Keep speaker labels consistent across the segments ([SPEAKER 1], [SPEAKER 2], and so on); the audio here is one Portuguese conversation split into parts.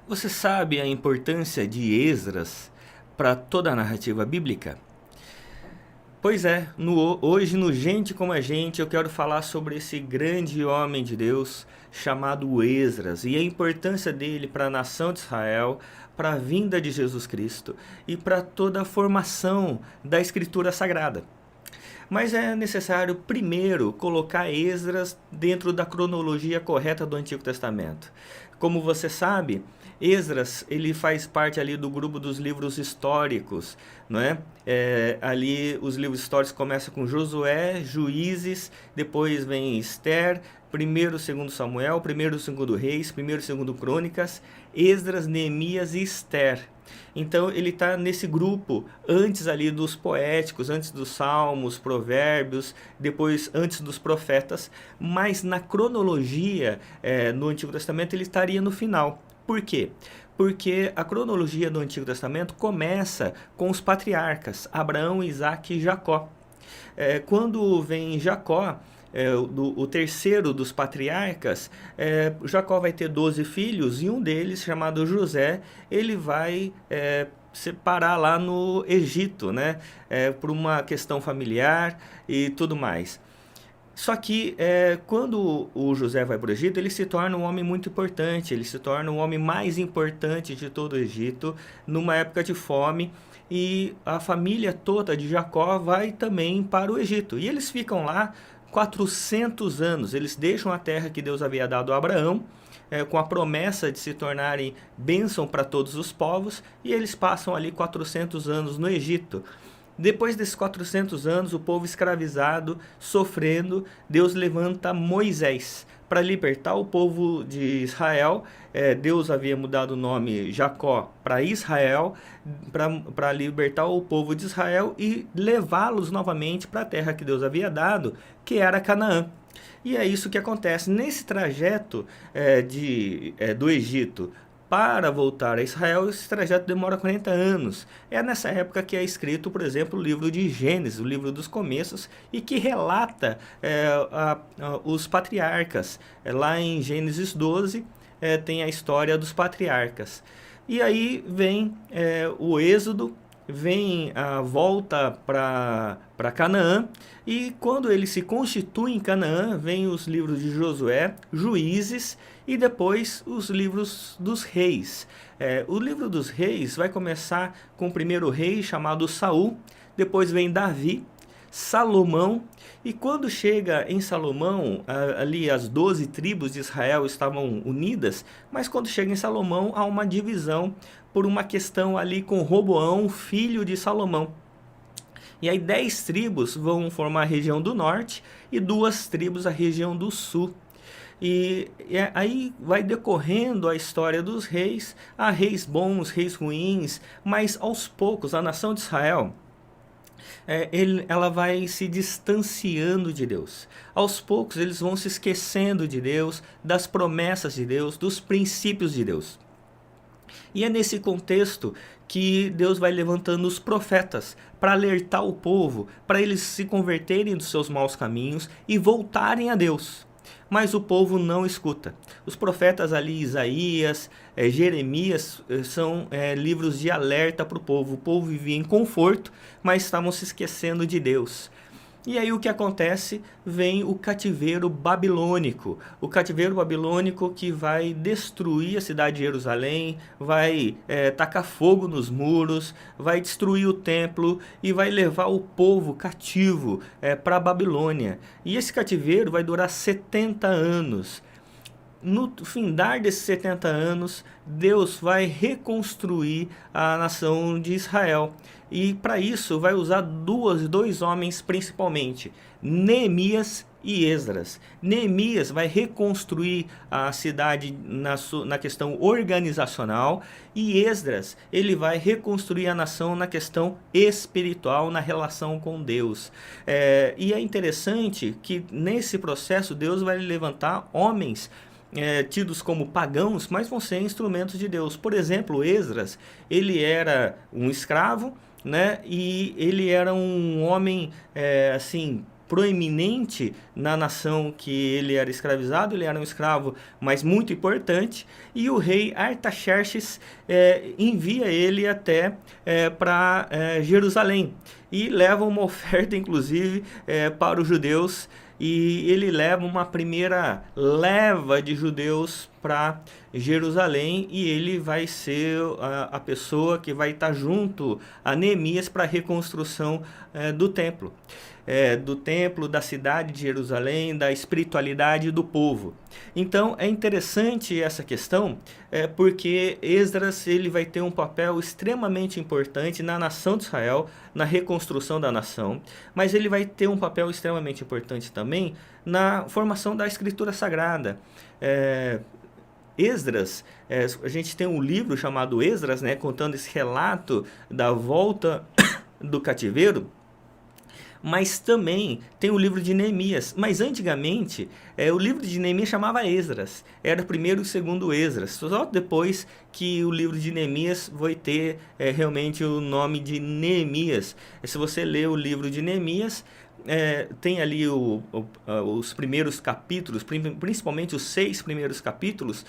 [SPEAKER 1] Você sabe a importância de Esdras para toda a narrativa bíblica? Pois é, hoje no Gente Como a Gente eu quero falar sobre esse grande homem de Deus chamado Esdras e a importância dele para a nação de Israel, para a vinda de Jesus Cristo e para toda a formação da Escritura Sagrada. Mas é necessário primeiro colocar Esdras dentro da cronologia correta do Antigo Testamento. Como você sabe, Esdras ele faz parte ali do grupo dos livros históricos, não é? Ali os livros históricos começam com Josué, Juízes, depois vem Esther, primeiro e segundo Samuel, primeiro e segundo Reis, primeiro e segundo Crônicas, Esdras, Neemias e Esther. Então ele está nesse grupo antes ali dos poéticos, antes dos salmos, provérbios, depois antes dos profetas, mas na cronologia no Antigo Testamento ele estaria no final. Por quê? Porque a cronologia do Antigo Testamento começa com os patriarcas, Abraão, Isaque e Jacó. Quando vem Jacó, o terceiro dos patriarcas, Jacó vai ter 12 filhos e um deles, chamado José, ele vai separar lá no Egito, né? Por uma questão familiar e tudo mais. Só que quando o José vai para o Egito, ele se torna um homem muito importante, ele se torna o homem mais importante de todo o Egito, numa época de fome, e a família toda de Jacó vai também para o Egito. E eles ficam lá 400 anos, eles deixam a terra que Deus havia dado a Abraão, com a promessa de se tornarem bênção para todos os povos, e eles passam ali 400 anos no Egito. Depois desses 400 anos, o povo escravizado, sofrendo, Deus levanta Moisés para libertar o povo de Israel. Deus havia mudado o nome Jacó para Israel, para libertar o povo de Israel e levá-los novamente para a terra que Deus havia dado, que era Canaã. E é isso que acontece nesse trajeto do Egito para voltar a Israel. Esse trajeto demora 40 anos. É nessa época que é escrito, por exemplo, o livro de Gênesis, o livro dos começos, e que relata os patriarcas. Lá em Gênesis 12 tem a história dos patriarcas. E aí vem o Êxodo, vem a volta para Canaã, e quando ele se constitui em Canaã, vem os livros de Josué, Juízes e depois os livros dos reis. O livro dos reis vai começar com o primeiro rei chamado Saul, depois vem Davi, Salomão, e quando chega em Salomão, ali as 12 tribos de Israel estavam unidas, mas quando chega em Salomão há uma divisão por uma questão ali com Roboão, filho de Salomão. E aí 10 tribos vão formar a região do norte e 2 tribos a região do sul. E aí vai decorrendo a história dos reis, há reis bons, reis ruins, mas aos poucos a nação de Israel ela vai se distanciando de Deus. Aos poucos eles vão se esquecendo de Deus, das promessas de Deus, dos princípios de Deus. E é nesse contexto que Deus vai levantando os profetas para alertar o povo, para eles se converterem dos seus maus caminhos e voltarem a Deus. Mas o povo não escuta. Os profetas ali, Isaías, Jeremias, são livros de alerta para o povo. O povo vivia em conforto, mas estavam se esquecendo de Deus. E aí o que acontece? Vem o cativeiro babilônico. O cativeiro babilônico que vai destruir a cidade de Jerusalém, vai tacar fogo nos muros, vai destruir o templo e vai levar o povo cativo para a Babilônia. E esse cativeiro vai durar 70 anos. No findar desses 70 anos, Deus vai reconstruir a nação de Israel. E para isso vai usar dois homens principalmente, Neemias e Esdras. Neemias vai reconstruir a cidade na questão organizacional, e Esdras ele vai reconstruir a nação na questão espiritual, na relação com Deus. E é interessante que nesse processo Deus vai levantar homens tidos como pagãos, mas vão ser instrumentos de Deus. Por exemplo, Esdras, ele era um escravo, né? E ele era um homem assim proeminente na nação que ele era escravizado, ele era um escravo, mas muito importante, e o rei Artaxerxes envia ele até para Jerusalém, e leva uma oferta, inclusive, para os judeus, e ele leva uma primeira leva de judeus para Jerusalém, e ele vai ser a pessoa que vai estar junto a Neemias para a reconstrução do templo. Da cidade de Jerusalém, da espiritualidade do povo. Então é interessante essa questão, porque Esdras ele vai ter um papel extremamente importante na nação de Israel, na reconstrução da nação, mas ele vai ter um papel extremamente importante também na formação da escritura sagrada. Esdras, a gente tem um livro chamado Esdras, né, contando esse relato da volta do cativeiro, mas também tem o livro de Neemias. Mas antigamente, o livro de Neemias chamava Esdras. Era o primeiro e o segundo Esdras. Só depois que o livro de Neemias vai ter realmente o nome de Neemias. Se você ler o livro de Neemias, tem ali os primeiros capítulos, principalmente os 6 primeiros capítulos,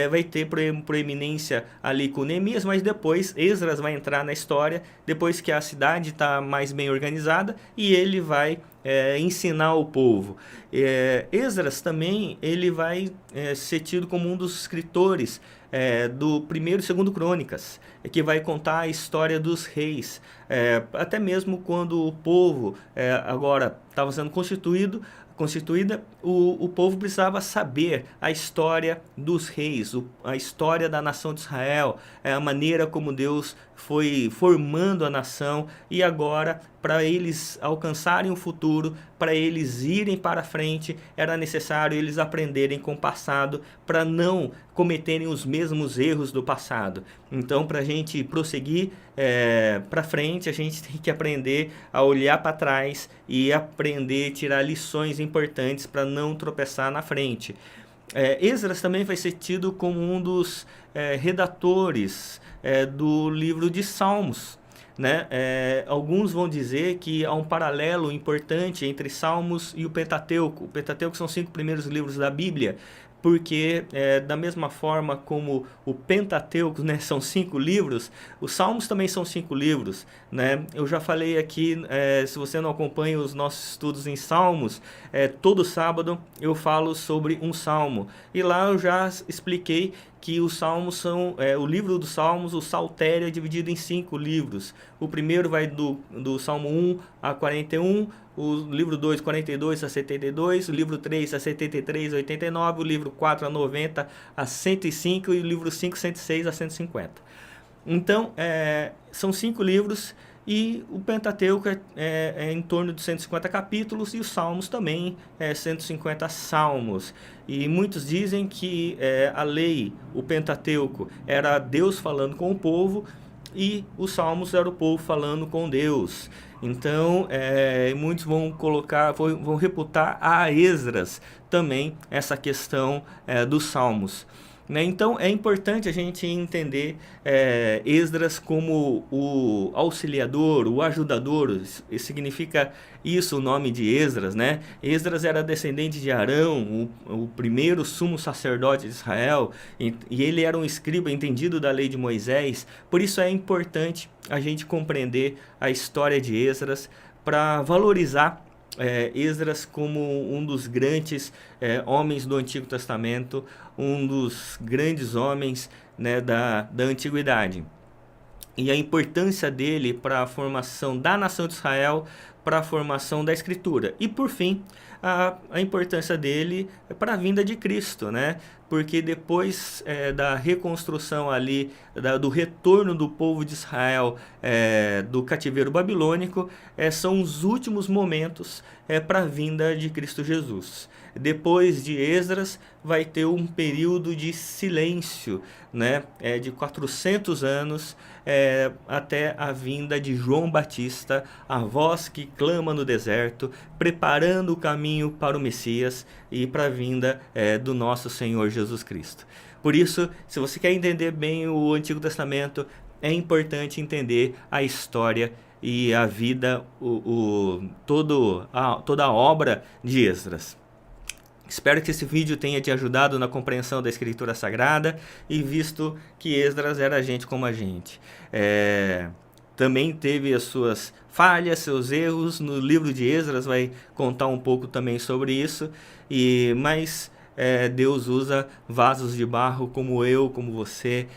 [SPEAKER 1] vai ter proeminência ali com Neemias, mas depois Esdras vai entrar na história, depois que a cidade está mais bem organizada, e ele vai ensinar o povo. Esdras também ele vai ser tido como um dos escritores do primeiro e segundo Crônicas, que vai contar a história dos reis, até mesmo quando o povo agora estava sendo constituída, o povo precisava saber a história dos reis, a história da nação de Israel, a maneira como Deus foi formando a nação, e agora, para eles alcançarem o futuro, para eles irem para frente, era necessário eles aprenderem com o passado, para não cometerem os mesmos erros do passado. Então, para a gente prosseguir para frente, a gente tem que aprender a olhar para trás e aprender a tirar lições importantes para não tropeçar na frente. Esdras também vai ser tido como um dos redatores do livro de Salmos, né? Alguns vão dizer que há um paralelo importante entre Salmos e o Pentateuco. O Pentateuco são 5 primeiros livros da Bíblia, porque da mesma forma como o Pentateuco, né, são 5 livros, os Salmos também são 5 livros, né? Eu já falei aqui, se você não acompanha os nossos estudos em Salmos, todo sábado eu falo sobre um Salmo, e lá eu já expliquei que os Salmos são, o livro dos Salmos, o Saltério, é dividido em 5 livros. O primeiro vai do Salmo 1 a 41, o livro 2, 42 a 72, o livro 3, a 73 a 89, o livro 4, a 90 a 105 e o livro 5, 106 a 150. Então, são 5 livros, e o Pentateuco é em torno de 150 capítulos, e os Salmos também 150 salmos. E muitos dizem que a lei, o Pentateuco, era Deus falando com o povo, e os Salmos era o povo falando com Deus. Então, muitos vão reputar a Esdras também essa questão dos Salmos. Né? Então, é importante a gente entender Esdras como o auxiliador, o ajudador. Significa isso o nome de Esdras, né? Esdras era descendente de Arão, o primeiro sumo sacerdote de Israel, e ele era um escriba entendido da lei de Moisés. Por isso é importante a gente compreender a história de Esdras para valorizar Esdras como um dos grandes homens do Antigo Testamento, um dos grandes homens, né, da antiguidade. E a importância dele para a formação da nação de Israel, para a formação da Escritura. E por fim, a importância dele para a vinda de Cristo, né? Porque depois da reconstrução ali, do retorno do povo de Israel do cativeiro babilônico, são os últimos momentos para a vinda de Cristo Jesus. Depois de Esdras, vai ter um período de silêncio, né, de 400 anos, até a vinda de João Batista, a voz que clama no deserto, preparando o caminho para o Messias e para a vinda do nosso Senhor Jesus Cristo. Por isso, se você quer entender bem o Antigo Testamento, é importante entender a história e a vida, toda a obra de Esdras. Espero que esse vídeo tenha te ajudado na compreensão da Escritura Sagrada e visto que Esdras era gente como a gente. Também teve as suas falhas, seus erros. No livro de Esdras vai contar um pouco também sobre isso. Mas Deus usa vasos de barro como eu, como você,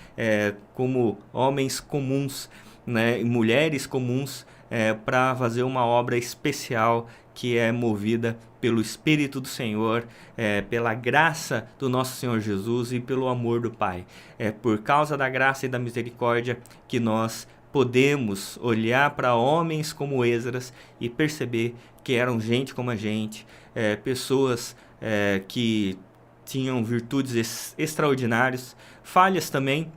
[SPEAKER 1] como homens comuns, né, mulheres comuns, para fazer uma obra especial que é movida pelo Espírito do Senhor, pela graça do nosso Senhor Jesus e pelo amor do Pai. É por causa da graça e da misericórdia que nós podemos olhar para homens como Esdras e perceber que eram gente como a gente, pessoas que tinham virtudes extraordinárias, falhas também,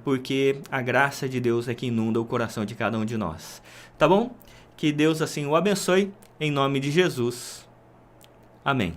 [SPEAKER 1] porque a graça de Deus é que inunda o coração de cada um de nós. Tá bom? Que Deus assim o abençoe, em nome de Jesus. Amém.